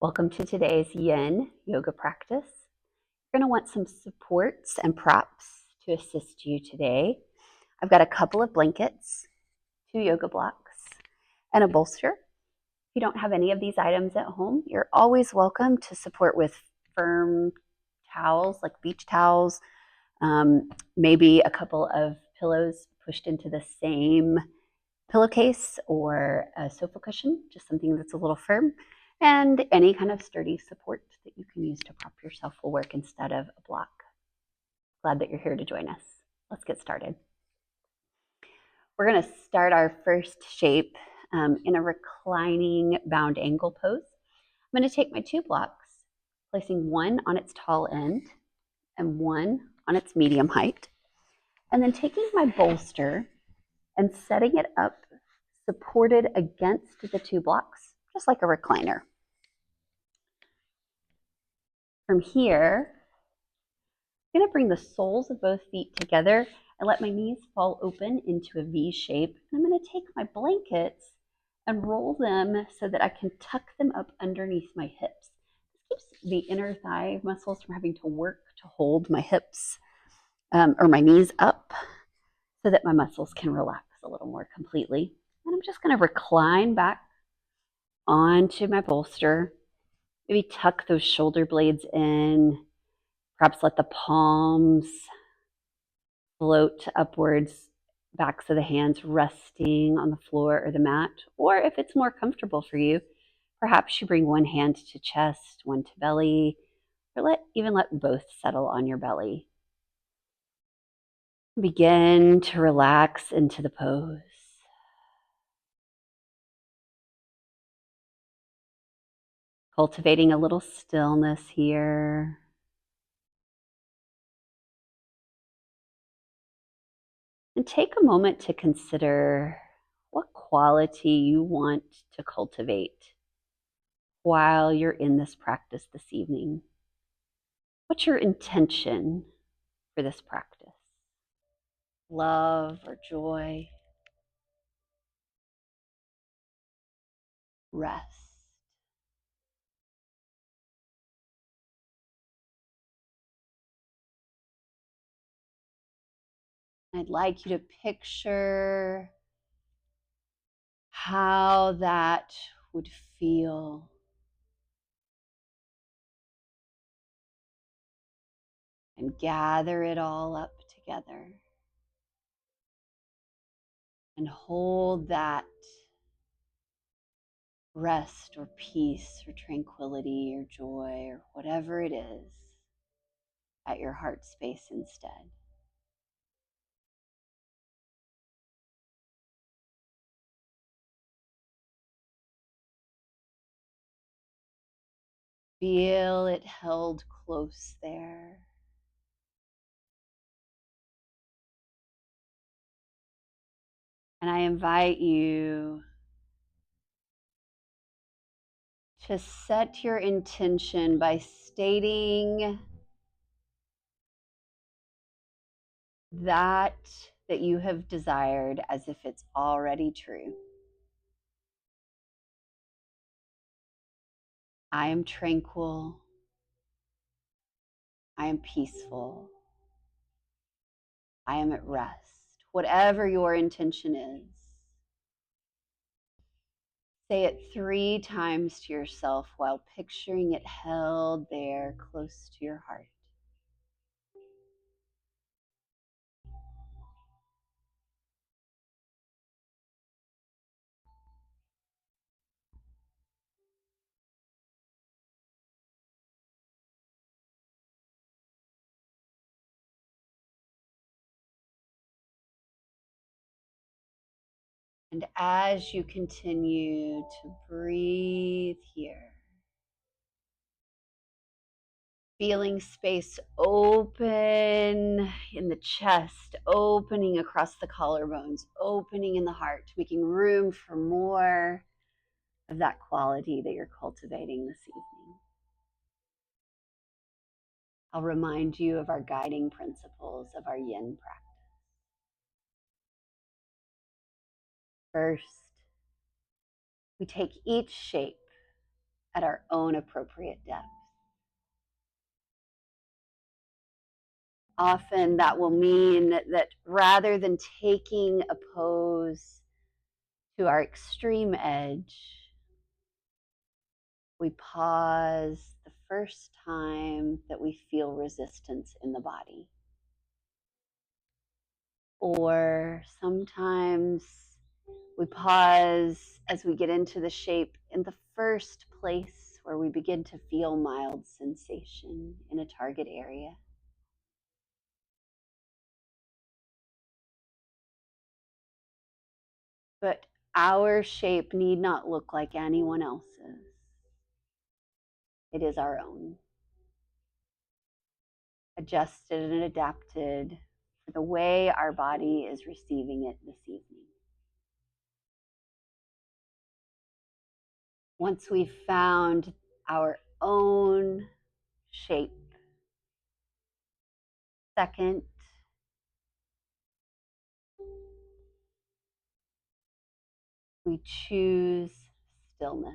Welcome to today's yin yoga practice. You're going to want some supports and props to assist you today. I've got a couple of blankets, 2 yoga blocks, and a bolster. If you don't have any of these items at home, you're always welcome to support with firm towels like beach towels, maybe a couple of pillows pushed into the same pillowcase or a sofa cushion, just something that's a little firm, and any kind of sturdy support that you can use to prop yourself will work instead of a block. Glad that you're here to join us. Let's get started. We're going to start our first shape in a reclining bound angle pose. I'm going to take my 2 blocks, placing one on its tall end and one on its medium height, and then taking my bolster and setting it up supported against the 2 blocks, just like a recliner. From here, I'm going to bring the soles of both feet together and let my knees fall open into a V shape. And I'm going to take my blankets and roll them so that I can tuck them up underneath my hips. This keeps the inner thigh muscles from having to work to hold my hips or my knees up so that my muscles can relax a little more completely. And I'm just going to recline back onto my bolster. Maybe tuck those shoulder blades in, perhaps let the palms float upwards, backs of the hands resting on the floor or the mat. Or if it's more comfortable for you, perhaps you bring one hand to chest, one to belly, or even let both settle on your belly. Begin to relax into the pose. Cultivating a little stillness here. And take a moment to consider what quality you want to cultivate while you're in this practice this evening. What's your intention for this practice? Love or joy? Rest? I'd like you to picture how that would feel. And gather it all up together. And hold that rest or peace or tranquility or joy or whatever it is at your heart space instead. Feel it held close there. And I invite you to set your intention by stating that you have desired as if it's already true. I am tranquil. I am peaceful. I am at rest. Whatever your intention is, say it 3 times to yourself while picturing it held there close to your heart. And as you continue to breathe here, feeling space open in the chest, opening across the collarbones, opening in the heart, making room for more of that quality that you're cultivating this evening. I'll remind you of our guiding principles of our yin practice. First, we take each shape at our own appropriate depth. Often that will mean that rather than taking a pose to our extreme edge, we pause the first time that we feel resistance in the body. Or sometimes we pause as we get into the shape in the first place where we begin to feel mild sensation in a target area. But our shape need not look like anyone else's. It is our own, adjusted and adapted for the way our body is receiving it this evening. Once we've found our own shape, second, we choose stillness,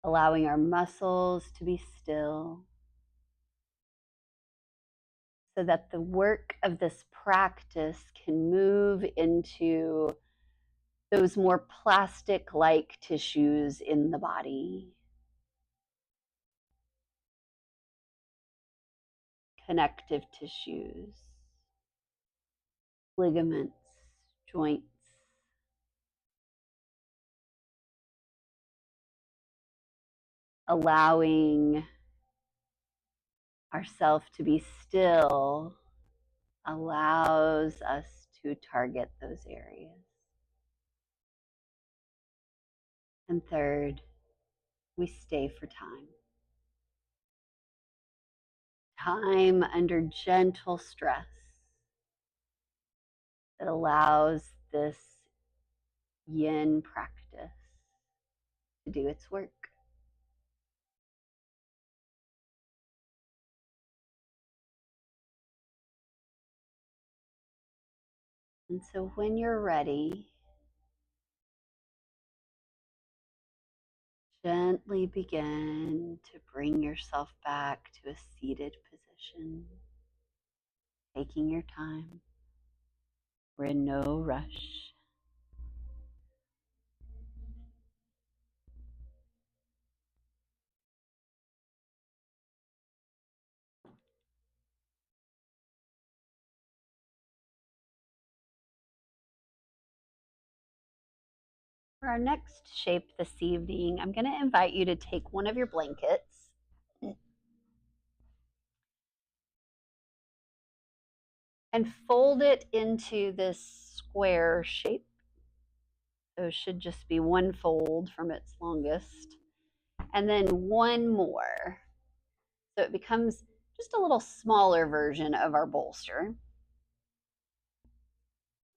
allowing our muscles to be still so that the work of this practice can move into those more plastic-like tissues in the body. Connective tissues, ligaments, joints. Allowing ourselves to be still allows us to target those areas. And third, we stay for time. Time under gentle stress that allows this yin practice to do its work. And so when you're ready, gently begin to bring yourself back to a seated position, taking your time. We're in no rush. For our next shape this evening, I'm going to invite you to take one of your blankets and fold it into this square shape. So it should just be one fold from its longest, and then one more. So it becomes just a little smaller version of our bolster.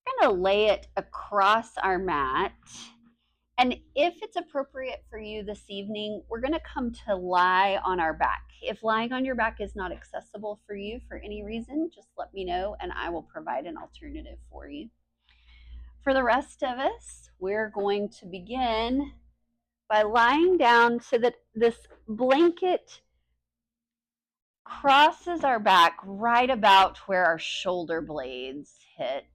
We're going to lay it across our mat. And if it's appropriate for you this evening, we're going to come to lie on our back. If lying on your back is not accessible for you for any reason, just let me know and I will provide an alternative for you. For the rest of us, we're going to begin by lying down so that this blanket crosses our back right about where our shoulder blades hit.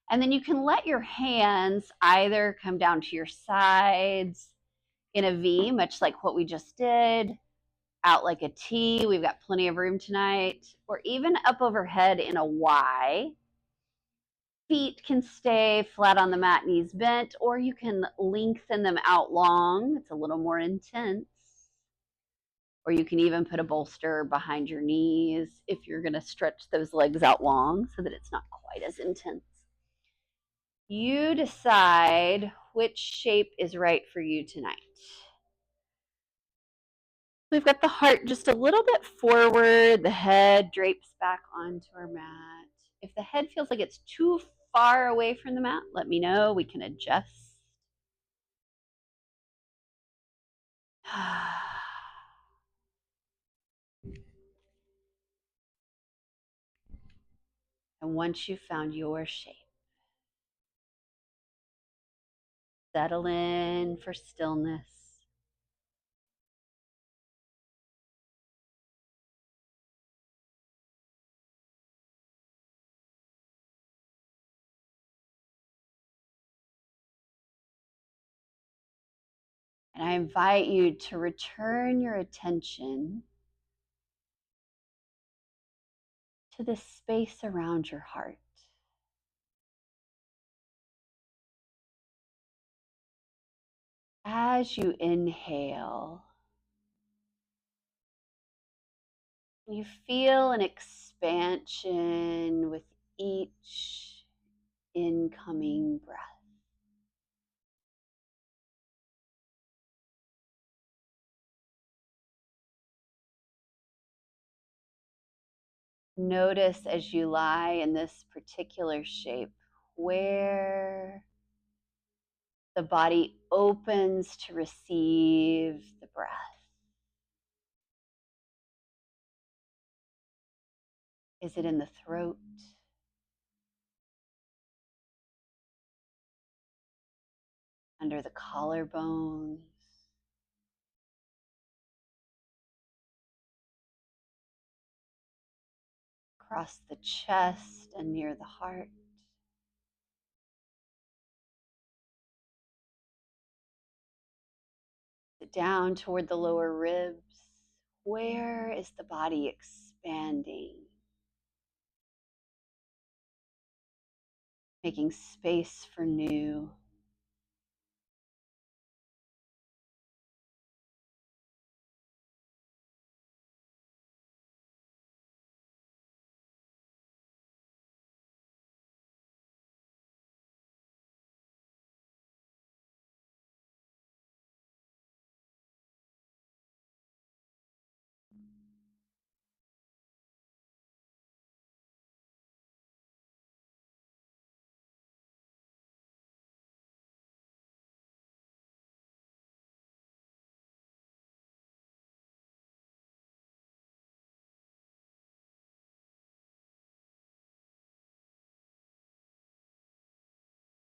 And then you can let your hands either come down to your sides in a V, much like what we just did, out like a T. We've got plenty of room tonight. Or even up overhead in a Y. Feet can stay flat on the mat, knees bent, or you can lengthen them out long. It's a little more intense. Or you can even put a bolster behind your knees if you're going to stretch those legs out long so that it's not quite as intense. You decide which shape is right for you tonight. We've got the heart just a little bit forward. The head drapes back onto our mat. If the head feels like it's too far away from the mat, let me know. We can adjust. And once you've found your shape, Settle in for stillness. And I invite you to return your attention to the space around your heart. As you inhale, you feel an expansion with each incoming breath. Notice as you lie in this particular shape where the body opens to receive the breath. Is it in the throat? Under the collarbones? Across the chest and near the heart? Down toward the lower ribs? Where is the body expanding? Making space for new.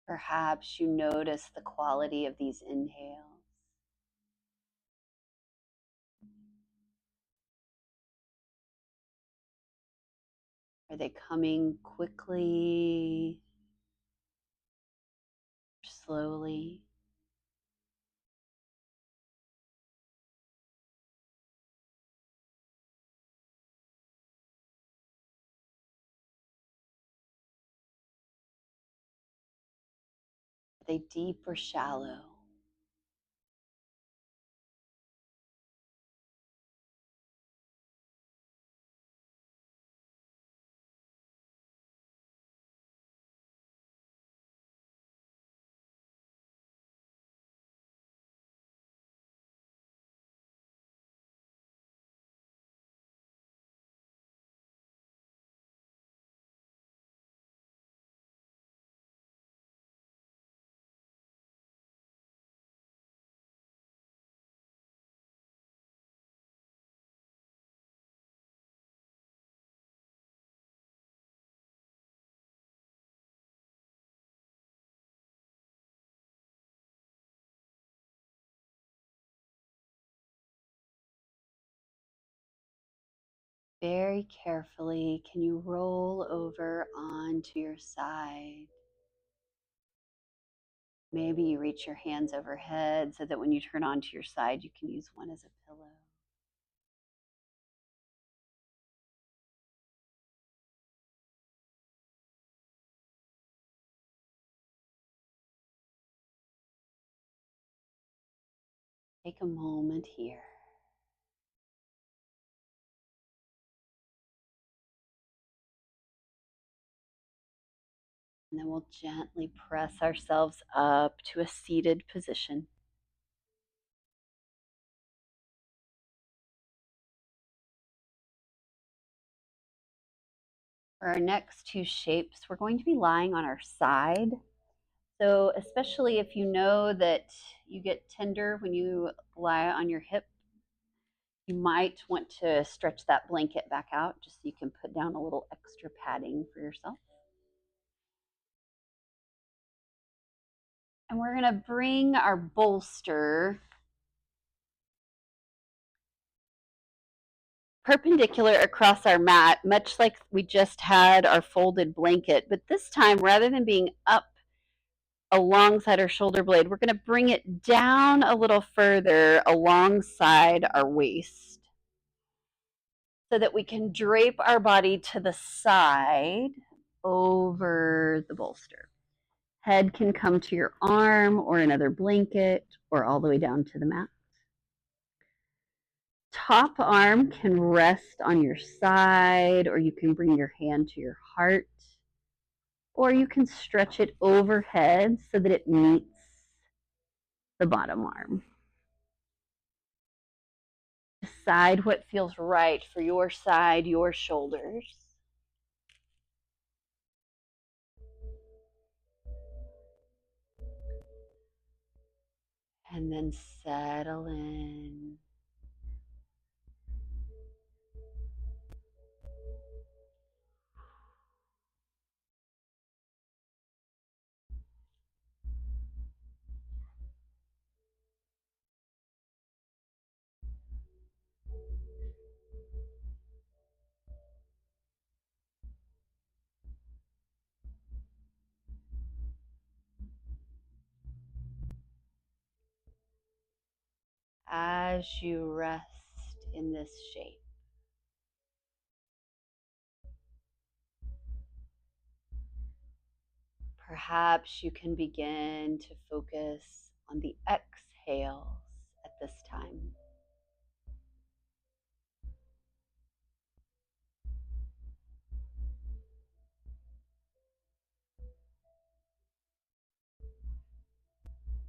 Perhaps you notice the quality of these inhales. Are they coming quickly, slowly? Are they deep or shallow? Very carefully, can you roll over onto your side? Maybe you reach your hands overhead so that when you turn onto your side, you can use one as a pillow. Take a moment here. And then we'll gently press ourselves up to a seated position. For our next two shapes, we're going to be lying on our side. So especially if you know that you get tender when you lie on your hip, you might want to stretch that blanket back out just so you can put down a little extra padding for yourself. And we're going to bring our bolster perpendicular across our mat, much like we just had our folded blanket. But this time, rather than being up alongside our shoulder blade, we're going to bring it down a little further alongside our waist so that we can drape our body to the side over the bolster. Head can come to your arm or another blanket or all the way down to the mat. Top arm can rest on your side, or you can bring your hand to your heart, or you can stretch it overhead so that it meets the bottom arm. Decide what feels right for your side, your shoulders. And then settle in. As you rest in this shape, perhaps you can begin to focus on the exhales at this time.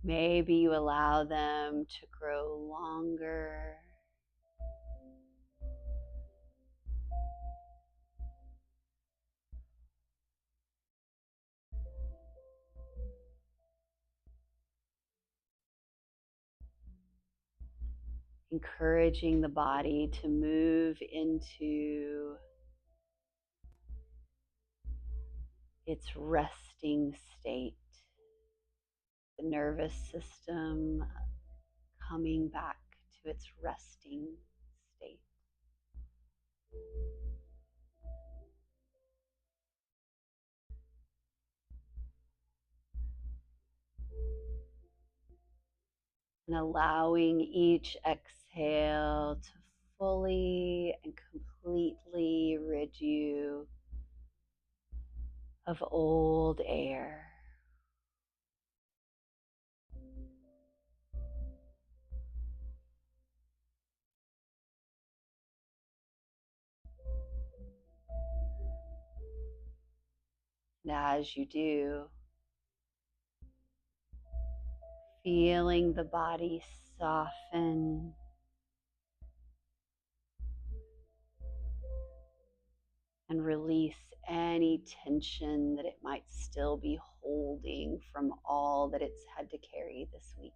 Maybe you allow them to grow longer. Encouraging the body to move into its resting state. The nervous system coming back to its resting state. And allowing each exhale to fully and completely rid you of old air. And as you do, feeling the body soften and release any tension that it might still be holding from all that it's had to carry this week.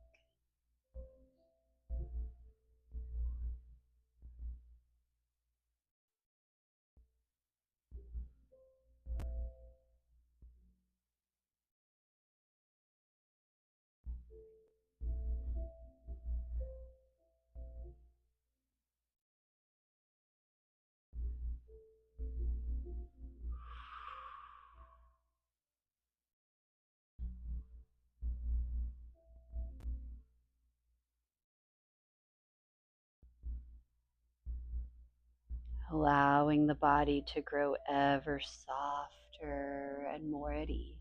Allowing the body to grow ever softer and more at ease.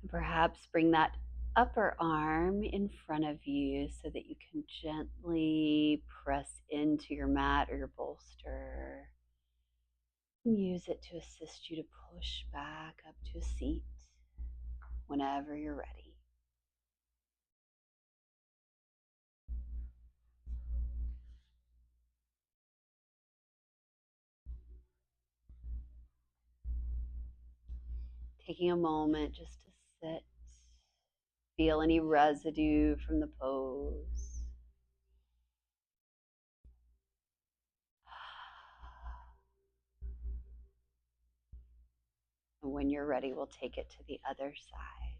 And perhaps bring that upper arm in front of you so that you can gently press into your mat or your bolster. And use it to assist you to push back up to a seat whenever you're ready. taking a moment just to sit, feel any residue from the pose. And when you're ready, we'll take it to the other side.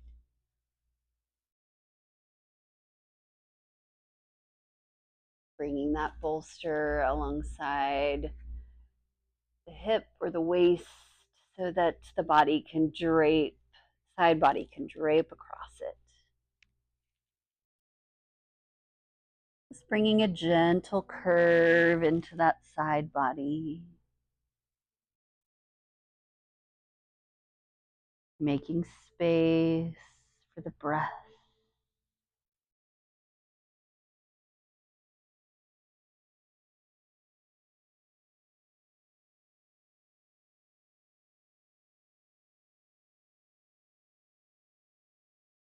Bringing that bolster alongside the hip or the waist so that the body can drape, side body can drape across it. Just bringing a gentle curve into that side body. Making space for the breath.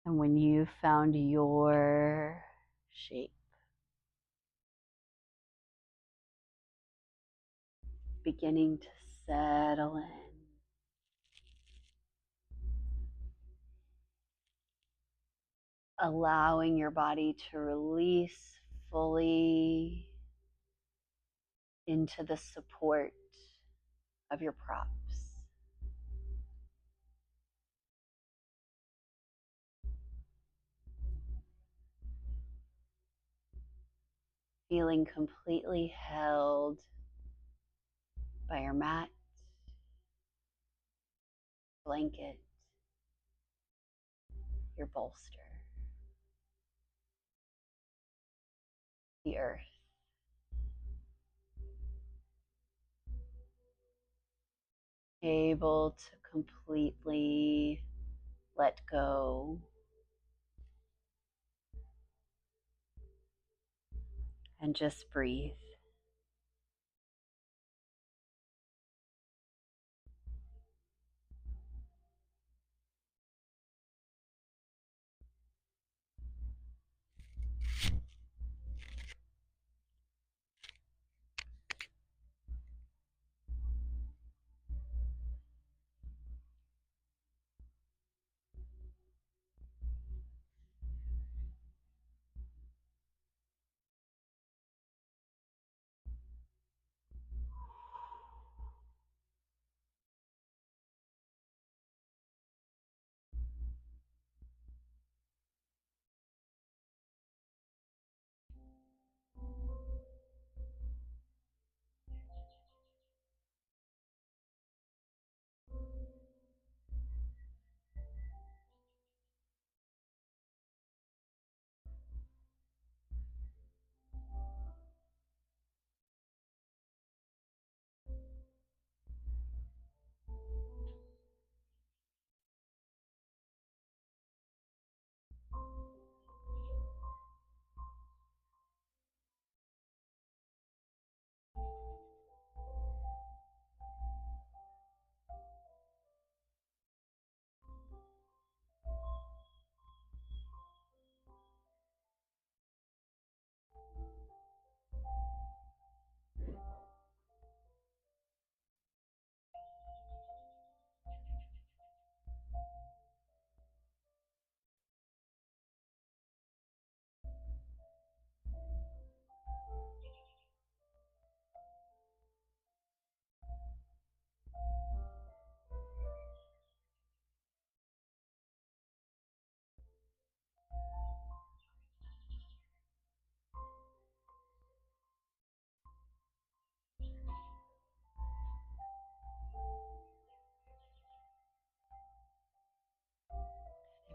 And when you've found your shape, beginning to settle in. Allowing your body to release fully into the support of your props. Feeling completely held by your mat, blanket, your bolster, the earth. Able to completely let go and just breathe.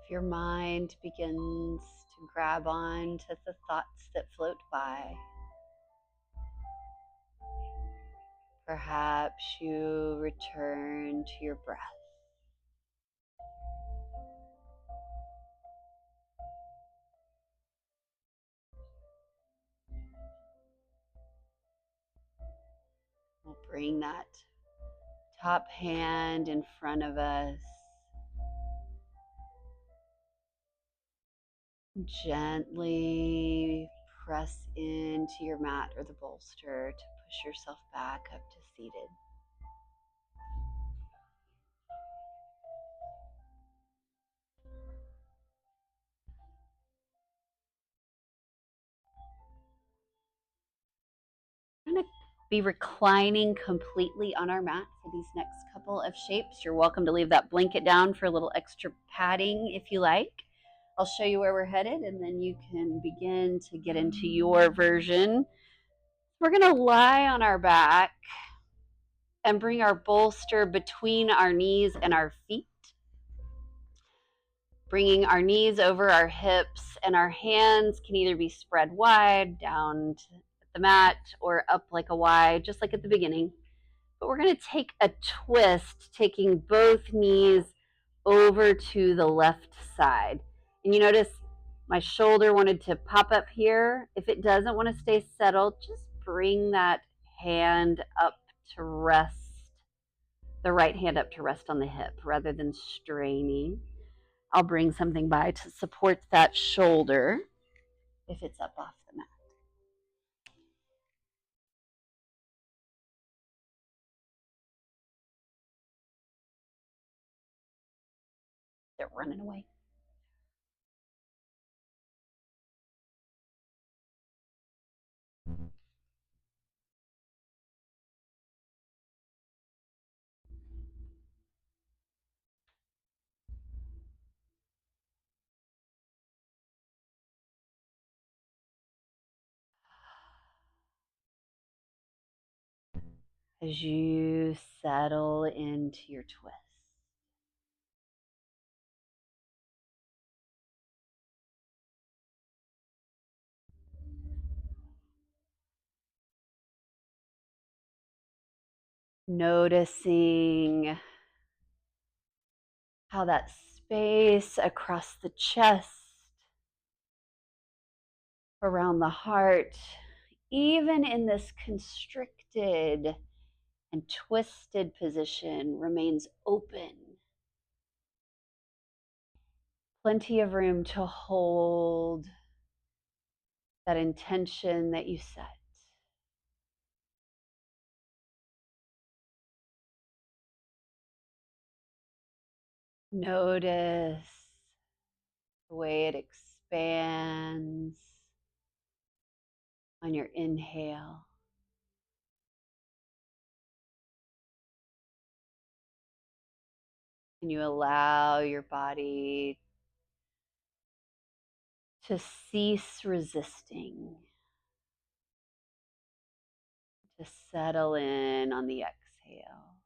If your mind begins to grab on to the thoughts that float by, perhaps you return to your breath. We'll bring that top hand in front of us. Gently press into your mat or the bolster to push yourself back up to seated. be reclining completely on our mat for these next couple of shapes. You're welcome to leave that blanket down for a little extra padding if you like. I'll show you where we're headed, and then you can begin to get into your version. We're going to lie on our back and bring our bolster between our knees and our feet, bringing our knees over our hips, and our hands can either be spread wide down to the mat or up like a Y, just like at the beginning. But we're going to take a twist, taking both knees over to the left side. And you notice my shoulder wanted to pop up here. If it doesn't want to stay settled, just bring that hand up to rest, the right hand up to rest on the hip rather than straining. I'll bring something by to support that shoulder if it's up off the mat. They're running away. As you settle into your twist, noticing how that space across the chest, around the heart, even in this constricted and twisted position, remains open. Plenty of room to hold that intention that you set. Notice the way it expands on your inhale. And you allow your body to cease resisting, to settle in on the exhale.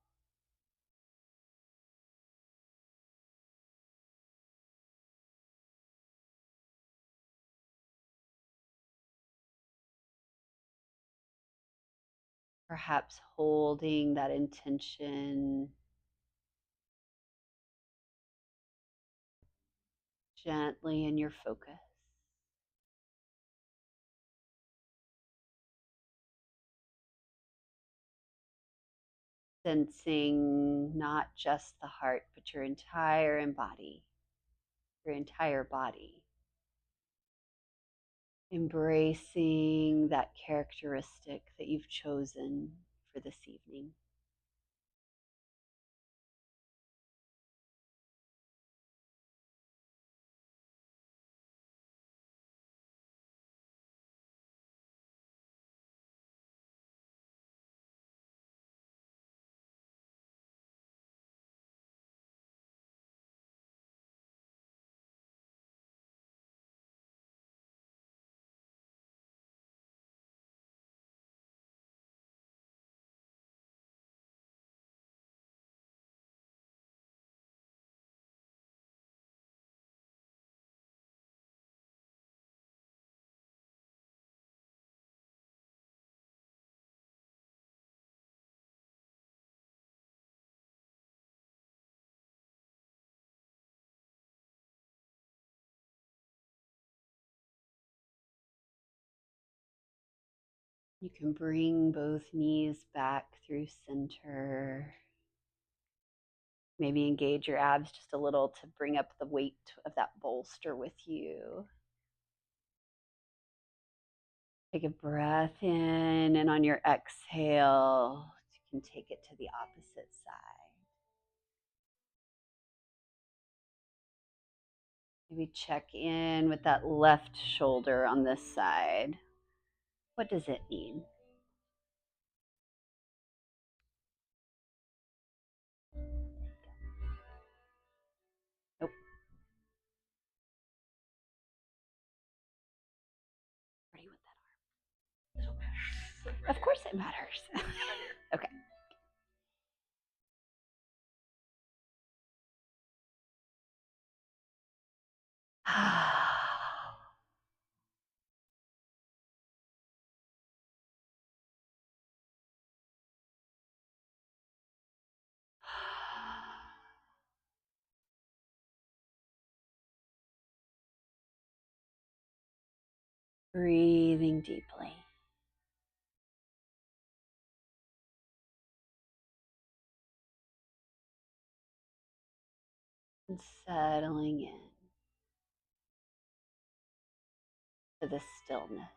Perhaps holding that intention gently in your focus. Sensing not just the heart, but your entire body, your entire body. Embracing that characteristic that you've chosen for this evening. You can bring both knees back through center. Maybe engage your abs just a little to bring up the weight of that bolster with you. Take a breath in, and on your exhale, you can take it to the opposite side. Maybe check in with that left shoulder on this side. What does it mean? Of course it matters. Okay. Breathing deeply. And settling in to the stillness.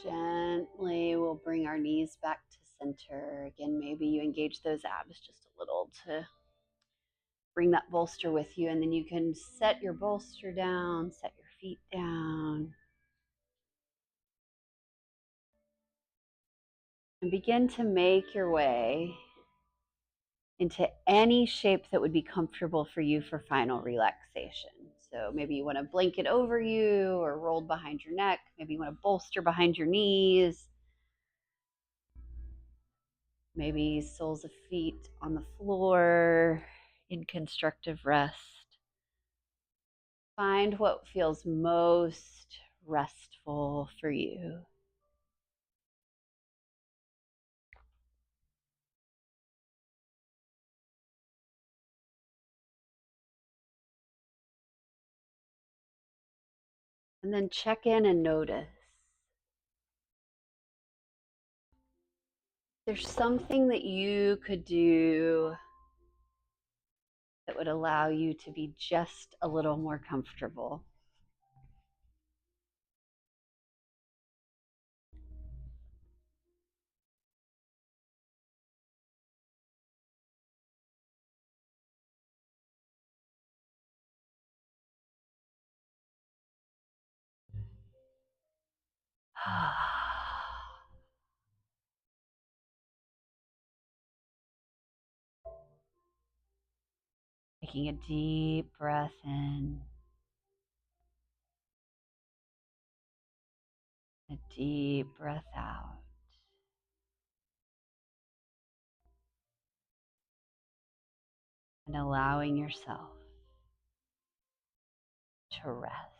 Gently, we'll bring our knees back to center. Again, maybe you engage those abs just a little to bring that bolster with you, and then you can set your bolster down, set your feet down, and begin to make your way into any shape that would be comfortable for you for final relaxation. So maybe you want a blanket over you or rolled behind your neck. Maybe you want a bolster behind your knees. Maybe soles of feet on the floor in constructive rest. Find what feels most restful for you. And And then check in and notice. There's something that you could do that would allow you to be just a little more comfortable. Taking a deep breath in, a deep breath out. And allowing yourself to rest.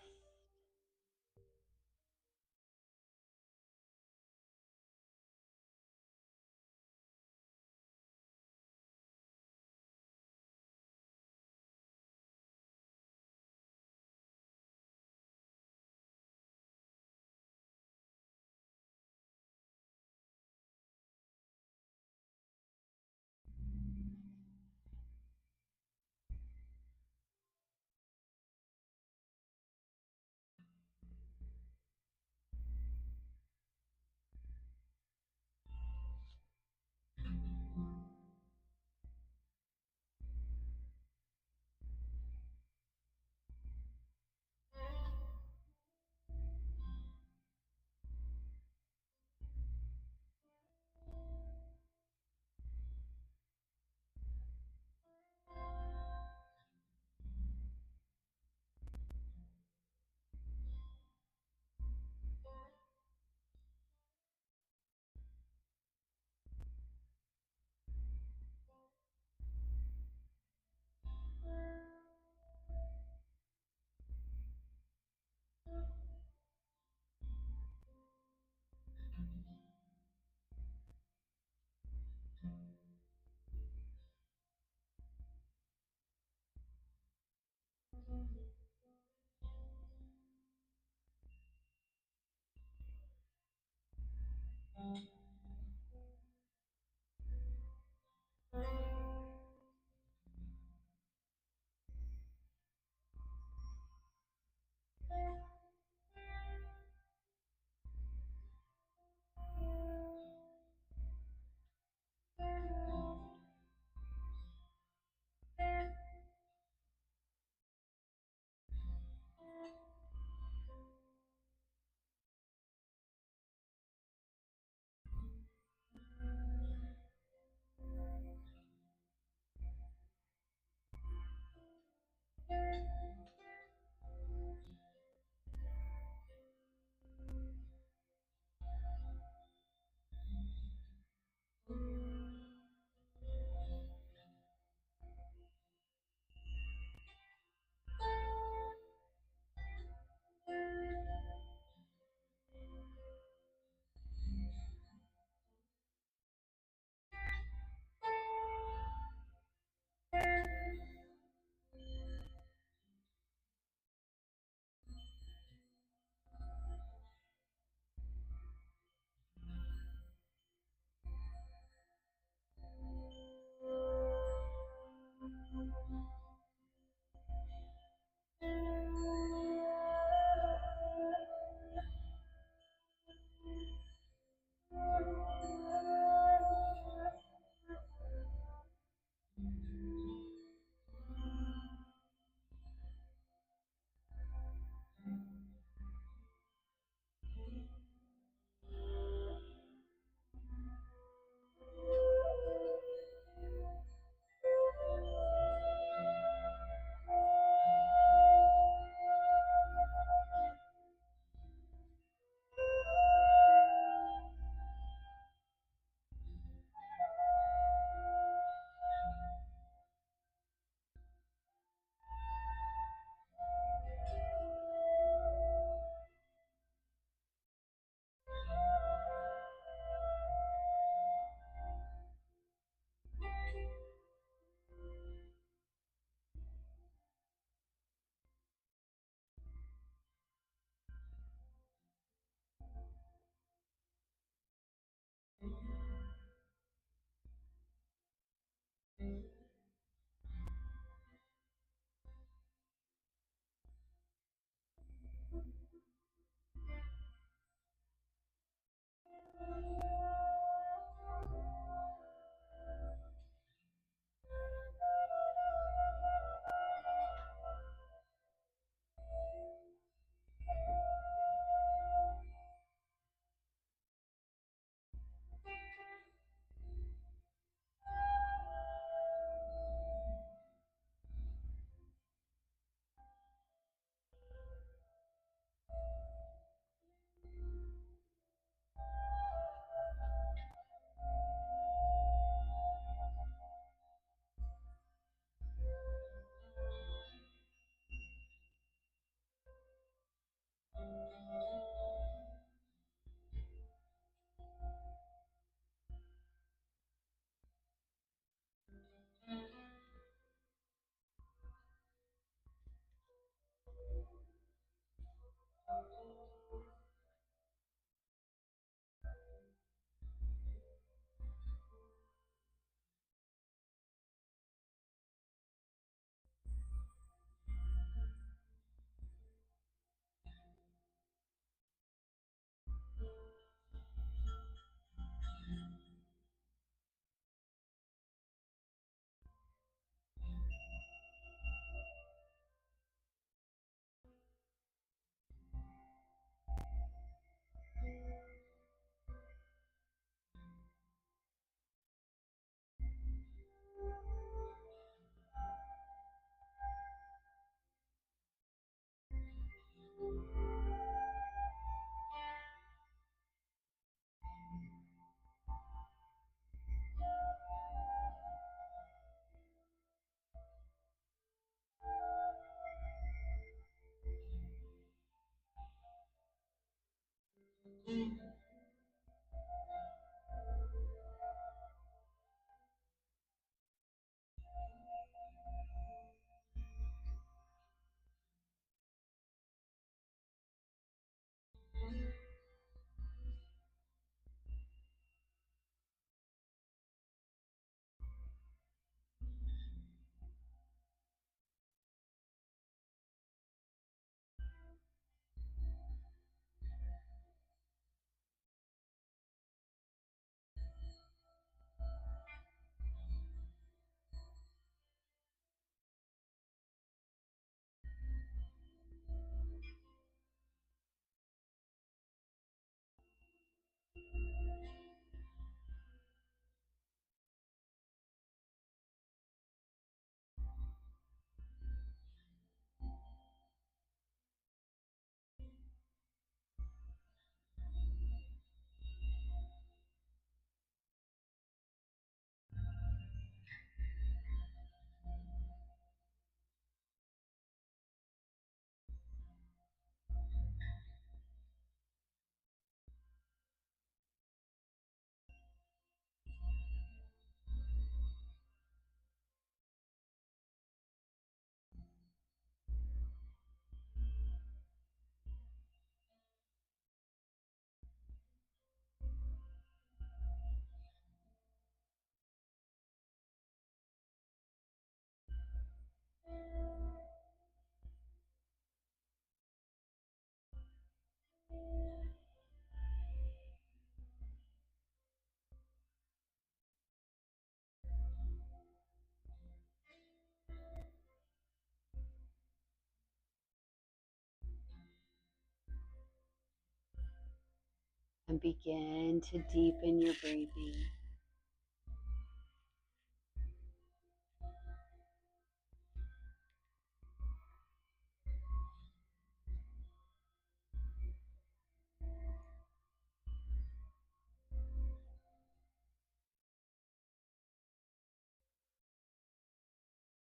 And begin to deepen your breathing.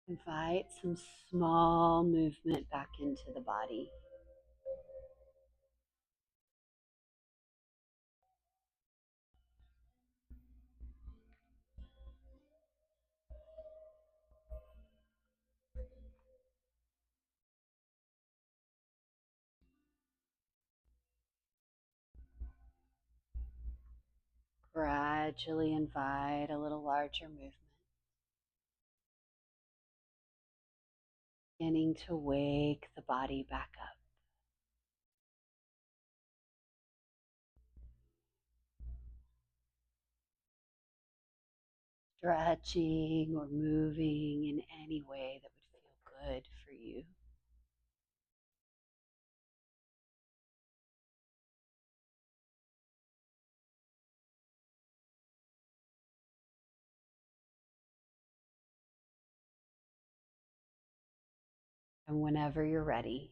Invite some small movement back into the body. Gradually invite a little larger movement, beginning to wake the body back up. Stretching or moving in any way that would feel good for you. And whenever you're ready,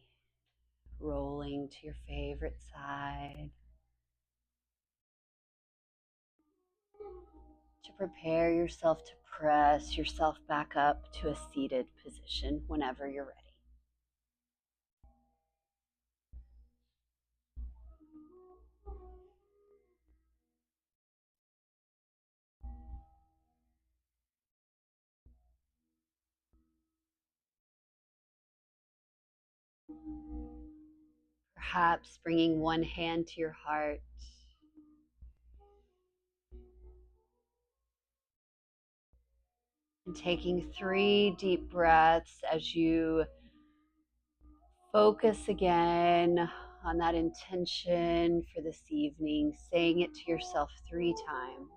rolling to your favorite side to prepare yourself to press yourself back up to a seated position whenever you're ready. Perhaps bringing one hand to your heart and taking 3 deep breaths as you focus again on that intention for this evening, saying it to yourself 3 times.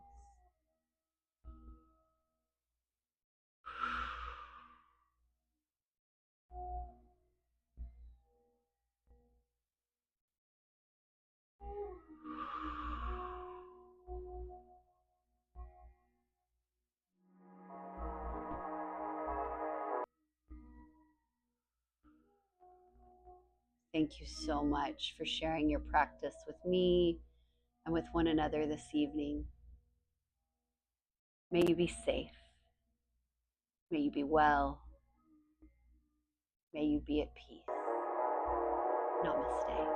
Thank you so much for sharing your practice with me and with one another this evening. May you be safe. May you be well. May you be at peace. Namaste.